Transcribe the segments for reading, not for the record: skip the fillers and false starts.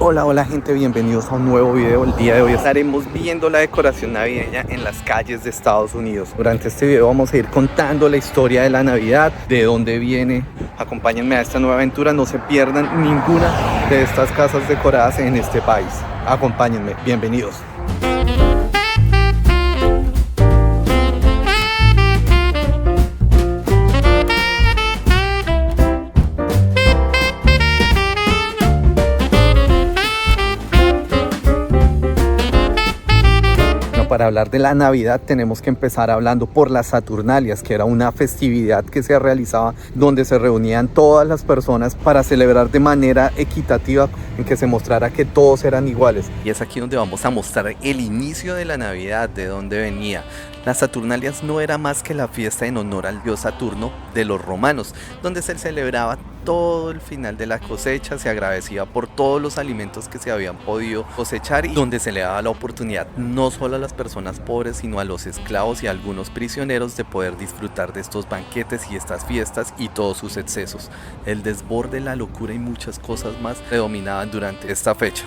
Hola, hola gente, bienvenidos a un nuevo video. El día de hoy estaremos viendo la decoración navideña en las calles de Estados Unidos. Durante este video vamos a ir contando la historia de la Navidad, de dónde viene. Acompáñenme a esta nueva aventura, no se pierdan ninguna de estas casas decoradas en este país. Acompáñenme, bienvenidos. Para hablar de la Navidad tenemos que empezar hablando por las Saturnalias, que era una festividad que se realizaba donde se reunían todas las personas para celebrar de manera equitativa, en que se mostrara que todos eran iguales. Y es aquí donde vamos a mostrar el inicio de la Navidad, de dónde venía. Las Saturnalias no era más que la fiesta en honor al dios Saturno de los romanos, donde se celebraba todo el final de la cosecha, se agradecía por todos los alimentos que se habían podido cosechar y donde se le daba la oportunidad no solo a las personas pobres, sino a los esclavos y a algunos prisioneros de poder disfrutar de estos banquetes y estas fiestas y todos sus excesos. El desborde, la locura y muchas cosas más predominaban durante esta fecha.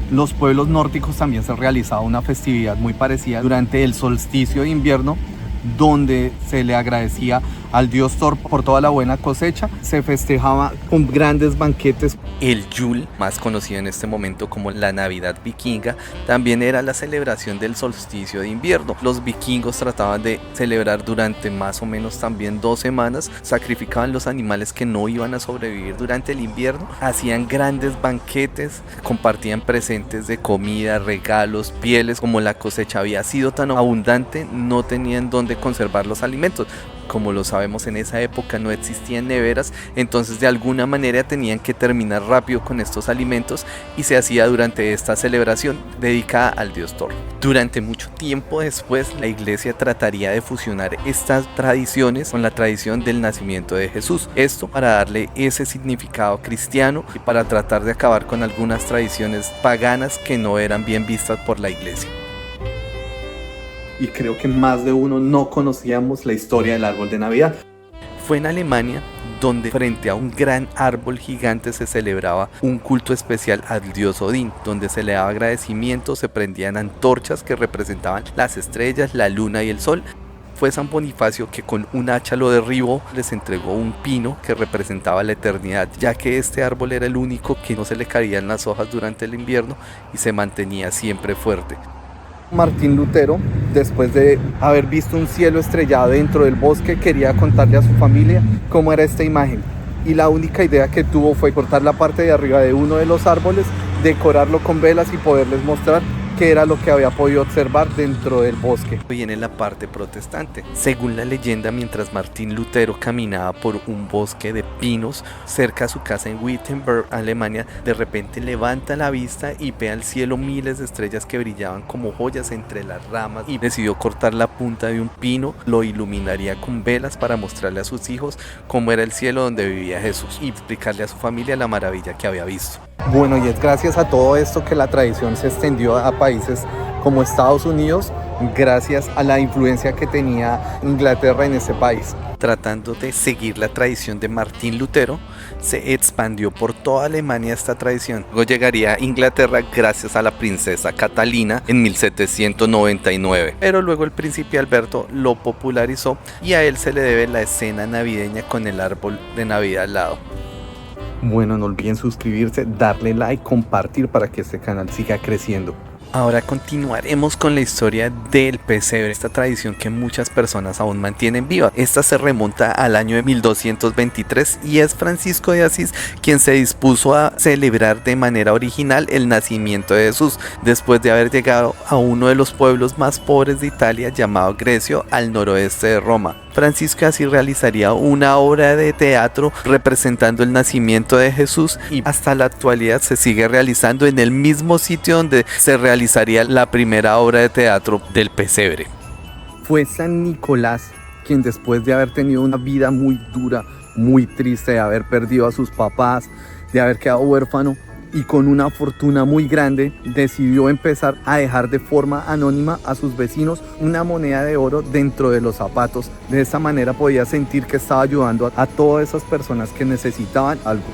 Los pueblos nórdicos también se realizaba una festividad muy parecida durante el solsticio de invierno, donde se le agradecía al dios Thor por toda la buena cosecha. Se festejaba con grandes banquetes. El Yule, más conocido en este momento como la Navidad vikinga, también era la celebración del solsticio de invierno. Los vikingos trataban de celebrar durante más o menos también 2 semanas, sacrificaban los animales que no iban a sobrevivir durante el invierno, hacían grandes banquetes, compartían presentes de comida, regalos, pieles. Como la cosecha había sido tan abundante, no tenían dónde conservar los alimentos. Como lo sabemos, en esa época no existían neveras, entonces de alguna manera tenían que terminar rápido con estos alimentos y se hacía durante esta celebración dedicada al dios Thor. Durante mucho tiempo después, la iglesia trataría de fusionar estas tradiciones con la tradición del nacimiento de Jesús. Esto para darle ese significado cristiano y para tratar de acabar con algunas tradiciones paganas que no eran bien vistas por la iglesia. Y creo que más de uno no conocíamos la historia del árbol de Navidad. Fue en Alemania donde frente a un gran árbol gigante se celebraba un culto especial al dios Odín, donde se le daba agradecimiento, se prendían antorchas que representaban las estrellas, la luna y el sol. Fue San Bonifacio que con un hacha lo derribó, les entregó un pino que representaba la eternidad, ya que este árbol era el único que no se le caían las hojas durante el invierno y se mantenía siempre fuerte. Martín Lutero, después de haber visto un cielo estrellado dentro del bosque, quería contarle a su familia cómo era esta imagen, y la única idea que tuvo fue cortar la parte de arriba de uno de los árboles, decorarlo con velas y poderles mostrar qué era lo que había podido observar dentro del bosque. Viene la parte protestante. Según la leyenda, mientras Martín Lutero caminaba por un bosque de pinos cerca a su casa en Wittenberg, Alemania, de repente levanta la vista y ve al cielo miles de estrellas que brillaban como joyas entre las ramas, y decidió cortar la punta de un pino, lo iluminaría con velas para mostrarle a sus hijos cómo era el cielo donde vivía Jesús y explicarle a su familia la maravilla que había visto. Bueno, y es gracias a todo esto que la tradición se extendió a países como Estados Unidos, gracias a la influencia que tenía Inglaterra en ese país. Tratando de seguir la tradición de Martín Lutero, se expandió por toda Alemania esta tradición. Luego llegaría a Inglaterra gracias a la princesa Catalina en 1799. Pero luego el príncipe Alberto lo popularizó y a él se le debe la escena navideña con el árbol de Navidad al lado. Bueno, no olviden suscribirse, darle like, compartir para que este canal siga creciendo. Ahora continuaremos con la historia del pesebre, esta tradición que muchas personas aún mantienen viva. Esta se remonta al año de 1223 y es Francisco de Asís quien se dispuso a celebrar de manera original el nacimiento de Jesús, después de haber llegado a uno de los pueblos más pobres de Italia llamado Grecio, al noroeste de Roma. Francisco así realizaría una obra de teatro representando el nacimiento de Jesús, y hasta la actualidad se sigue realizando en el mismo sitio donde se realizaría la primera obra de teatro del pesebre. Fue San Nicolás quien, después de haber tenido una vida muy dura, muy triste, de haber perdido a sus papás, de haber quedado huérfano, y con una fortuna muy grande, decidió empezar a dejar de forma anónima a sus vecinos una moneda de oro dentro de los zapatos. De esta manera podía sentir que estaba ayudando a todas esas personas que necesitaban algo.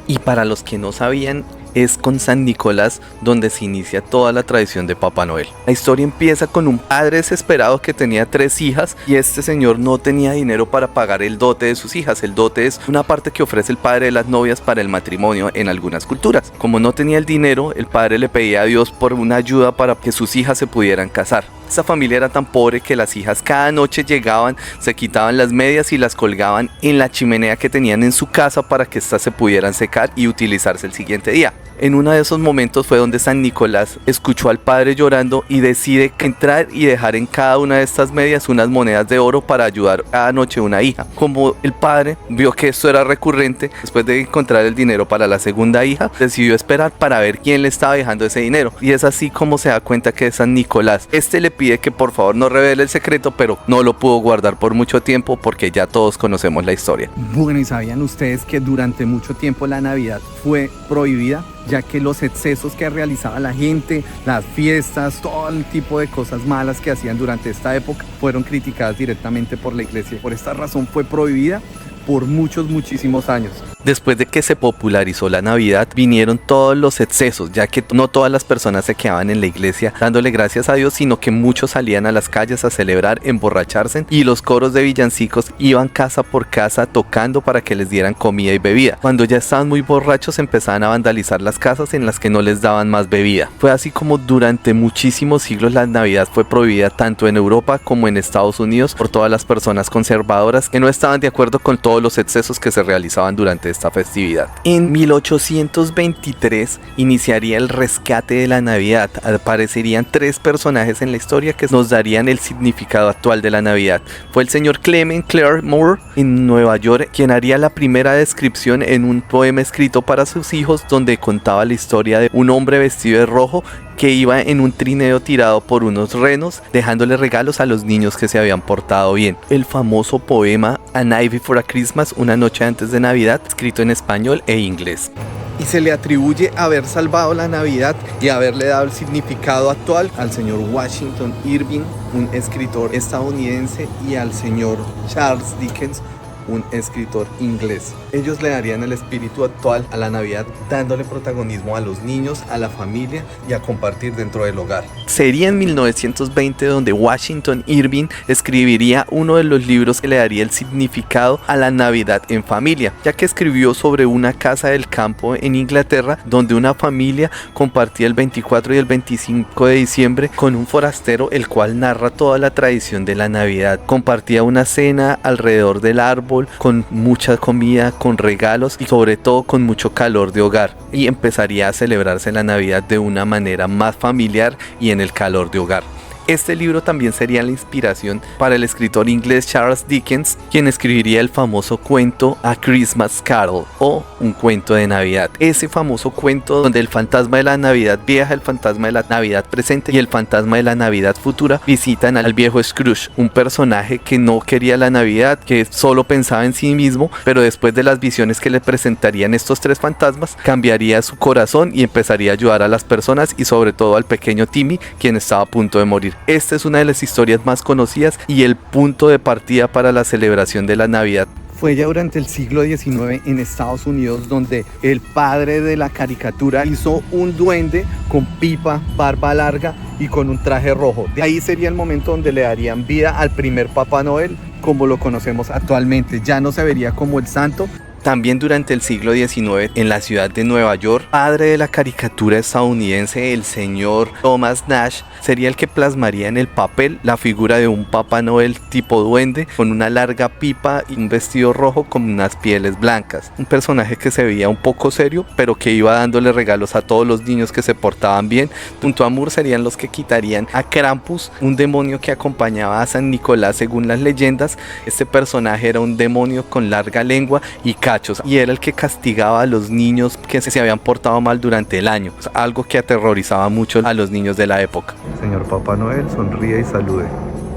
Y para los que no sabían, es con San Nicolás donde se inicia toda la tradición de Papá Noel. La historia empieza con un padre desesperado que tenía 3 hijas y este señor no tenía dinero para pagar el dote de sus hijas. El dote es una parte que ofrece el padre de las novias para el matrimonio en algunas culturas. Como no tenía el dinero, el padre le pedía a Dios por una ayuda para que sus hijas se pudieran casar. Esta familia era tan pobre que las hijas cada noche llegaban, se quitaban las medias y las colgaban en la chimenea que tenían en su casa para que éstas se pudieran secar y utilizarse el siguiente día. En uno de esos momentos fue donde San Nicolás escuchó al padre llorando y decide entrar y dejar en cada una de estas medias unas monedas de oro para ayudar cada noche a una hija. Como el padre vio que esto era recurrente, después de encontrar el dinero para la segunda hija, decidió esperar para ver quién le estaba dejando ese dinero. Y es así como se da cuenta que es San Nicolás. Este le pide que por favor no revele el secreto, pero no lo pudo guardar por mucho tiempo porque ya todos conocemos la historia. Bueno, ¿y sabían ustedes que durante mucho tiempo la Navidad fue prohibida? Ya que los excesos que realizaba la gente, las fiestas, todo el tipo de cosas malas que hacían durante esta época fueron criticadas directamente por la iglesia. Por esta razón fue prohibida por muchísimos años. Después de que se popularizó la Navidad, vinieron todos los excesos, ya que no todas las personas se quedaban en la iglesia dándole gracias a Dios, sino que muchos salían a las calles a celebrar, emborracharse, y los coros de villancicos iban casa por casa tocando para que les dieran comida y bebida. Cuando ya estaban muy borrachos, empezaban a vandalizar las casas en las que no les daban más bebida. Fue así como durante muchísimos siglos la Navidad fue prohibida tanto en Europa como en Estados Unidos por todas las personas conservadoras que no estaban de acuerdo con todos los excesos que se realizaban durante esta festividad. En 1823 iniciaría el rescate de la Navidad. Aparecerían 3 personajes en la historia que nos darían el significado actual de la Navidad. Fue el señor Clement Clarke Moore en Nueva York quien haría la primera descripción en un poema escrito para sus hijos donde contaba la historia de un hombre vestido de rojo que iba en un trineo tirado por unos renos dejándole regalos a los niños que se habían portado bien. El famoso poema A Night Before a Christmas, una noche antes de Navidad, escrito en español e inglés. Y se le atribuye haber salvado la Navidad y haberle dado el significado actual al señor Washington Irving, un escritor estadounidense, y al señor Charles Dickens, un escritor inglés. Ellos le darían el espíritu actual a la Navidad, dándole protagonismo a los niños, a la familia y a compartir dentro del hogar. Sería en 1920 donde Washington Irving escribiría uno de los libros que le daría el significado a la Navidad en familia, ya que escribió sobre una casa del campo en Inglaterra donde una familia compartía el 24 y el 25 de diciembre con un forastero, el cual narra toda la tradición de la Navidad. Compartía una cena alrededor del árbol con mucha comida, con regalos y sobre todo con mucho calor de hogar, y empezaría a celebrarse la Navidad de una manera más familiar y en el calor de hogar. Este libro también sería la inspiración para el escritor inglés Charles Dickens, quien escribiría el famoso cuento A Christmas Carol, o un cuento de Navidad. Ese famoso cuento donde el fantasma de la Navidad vieja, el fantasma de la Navidad presente y el fantasma de la Navidad futura visitan al viejo Scrooge, un personaje que no quería la Navidad, que solo pensaba en sí mismo, pero después de las visiones que le presentarían estos 3 fantasmas, cambiaría su corazón y empezaría a ayudar a las personas y sobre todo al pequeño Timmy, quien estaba a punto de morir. Esta es una de las historias más conocidas y el punto de partida para la celebración de la Navidad. Fue ya durante el siglo XIX en Estados Unidos donde el padre de la caricatura hizo un duende con pipa, barba larga y con un traje rojo. De ahí sería el momento donde le darían vida al primer Papá Noel como lo conocemos actualmente. Ya no se vería como el santo. También durante el siglo XIX, en la ciudad de Nueva York, padre de la caricatura estadounidense, el señor Thomas Nash, sería el que plasmaría en el papel la figura de un Papá Noel tipo duende, con una larga pipa y un vestido rojo con unas pieles blancas. Un personaje que se veía un poco serio, pero que iba dándole regalos a todos los niños que se portaban bien. Junto a Moore serían los que quitarían a Krampus, un demonio que acompañaba a San Nicolás según las leyendas. Este personaje era un demonio con larga lengua y y era el que castigaba a los niños que se habían portado mal durante el año, algo que aterrorizaba mucho a los niños de la época. Señor Papá Noel, sonríe y salude,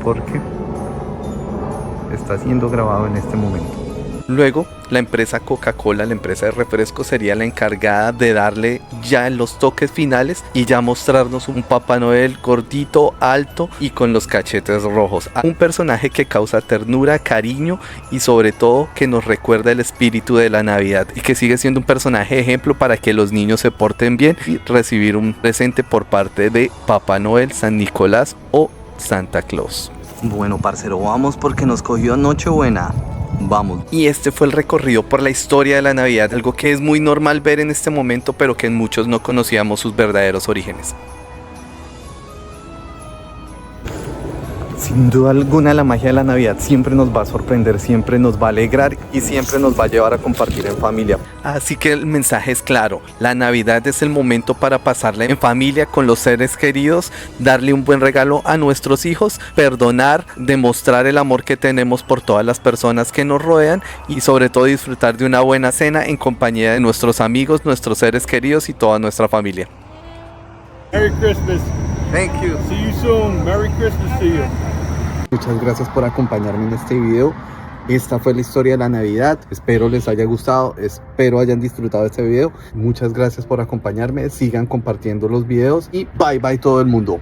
porque está siendo grabado en este momento. Luego, la empresa Coca-Cola, la empresa de refrescos, sería la encargada de darle ya los toques finales y ya mostrarnos un Papá Noel gordito, alto y con los cachetes rojos. Un personaje que causa ternura, cariño y sobre todo que nos recuerda el espíritu de la Navidad y que sigue siendo un personaje ejemplo para que los niños se porten bien y recibir un presente por parte de Papá Noel, San Nicolás o Santa Claus. Bueno, parcero, vamos porque nos cogió Nochebuena. Vamos. Y este fue el recorrido por la historia de la Navidad, algo que es muy normal ver en este momento, pero que en muchos no conocíamos sus verdaderos orígenes. Sin duda alguna, la magia de la Navidad siempre nos va a sorprender, siempre nos va a alegrar y siempre nos va a llevar a compartir en familia. Así que el mensaje es claro, la Navidad es el momento para pasarla en familia con los seres queridos, darle un buen regalo a nuestros hijos, perdonar, demostrar el amor que tenemos por todas las personas que nos rodean y sobre todo disfrutar de una buena cena en compañía de nuestros amigos, nuestros seres queridos y toda nuestra familia. Merry Christmas. Thank you. See you soon. Merry Christmas to you. Muchas gracias por acompañarme en este video. Esta fue la historia de la Navidad. Espero les haya gustado, espero hayan disfrutado de este video. Muchas gracias por acompañarme. Sigan compartiendo los videos y bye bye todo el mundo.